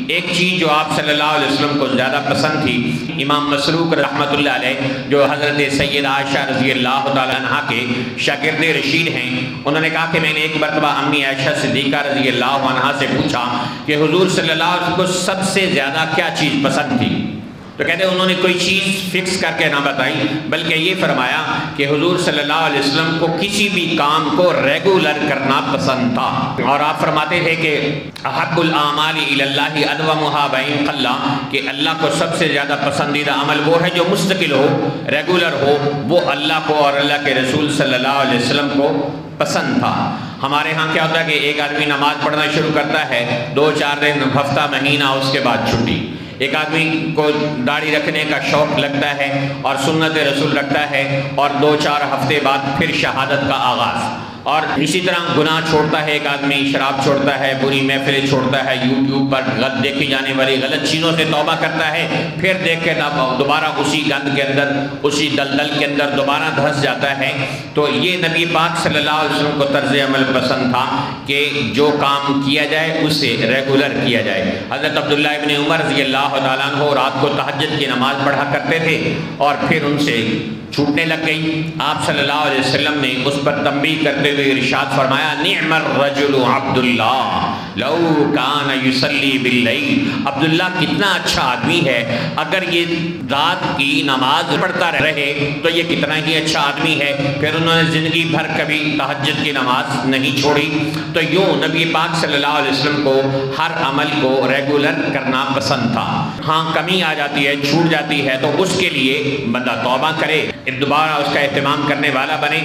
ایک چیز جو آپ صلی اللہ علیہ وسلم کو زیادہ پسند تھی، امام مسروق رحمۃ اللہ علیہ جو حضرت سید عائشہ رضی اللہ تعالیٰ عنہ کے شاگرد رشید ہیں، انہوں نے کہا کہ میں نے ایک مرتبہ امی عائشہ صدیقہ رضی اللہ عنہ سے پوچھا کہ حضور صلی اللہ علیہ وسلم کو سب سے زیادہ کیا چیز پسند تھی؟ تو کہتے ہیں انہوں نے کوئی چیز فکس کر کے نہ بتائی، بلکہ یہ فرمایا کہ حضور صلی اللہ علیہ وسلم کو کسی بھی کام کو ریگولر کرنا پسند تھا، اور آپ فرماتے تھے کہ احب الاعمال الی اللہ ادومھا وان قل، کہ اللہ کو سب سے زیادہ پسندیدہ عمل وہ ہے جو مستقل ہو، ریگولر ہو، وہ اللہ کو اور اللہ کے رسول صلی اللہ علیہ وسلم کو پسند تھا۔ ہمارے ہاں کیا ہوتا ہے کہ ایک آدمی نماز پڑھنا شروع کرتا ہے، 2-4 دن، ہفتہ، مہینہ، اس کے بعد چھٹی۔ ایک آدمی کو داڑھی رکھنے کا شوق لگتا ہے اور سنت رسول رکھتا ہے، اور 2-4 ہفتے بعد پھر شہادت کا آغاز۔ اور اسی طرح گناہ چھوڑتا ہے ایک آدمی، شراب چھوڑتا ہے، بری محفلیں چھوڑتا ہے، یوٹیوب پر غلط دیکھی جانے والی غلط چیزوں سے توبہ کرتا ہے، پھر دیکھ کے دوبارہ اسی گند کے اندر، اسی دلدل کے اندر دوبارہ دھس جاتا ہے۔ تو یہ نبی پاک صلی اللہ علیہ وسلم کو طرز عمل پسند تھا کہ جو کام کیا جائے اسے ریگولر کیا جائے۔ حضرت عبداللہ ابن عمر رضی اللہ تعالیٰ عنہ رات کو تہجد کی نماز پڑھا کرتے تھے اور پھر ان سے چھوٹنے لگ گئی۔ آپ صلی اللہ علیہ وسلم نے اس پر تنبیہ کرتے ہوئے ارشاد فرمایا، نعم الرجل عبداللہ لو کان یصلی باللیل، عبداللہ کتنا اچھا آدمی ہے، اگر یہ رات کی نماز پڑھتا رہے تو یہ کتنا ہی اچھا آدمی ہے۔ پھر انہوں نے زندگی بھر کبھی تہجد کی نماز نہیں چھوڑی۔ تو یوں نبی پاک صلی اللہ علیہ وسلم کو ہر عمل کو ریگولر کرنا پسند تھا۔ ہاں کمی آ جاتی ہے، چھوٹ جاتی ہے، تو اس کے لیے بندہ توبہ کرے، دوبارہ اس کا اہتمام کرنے والا بنے۔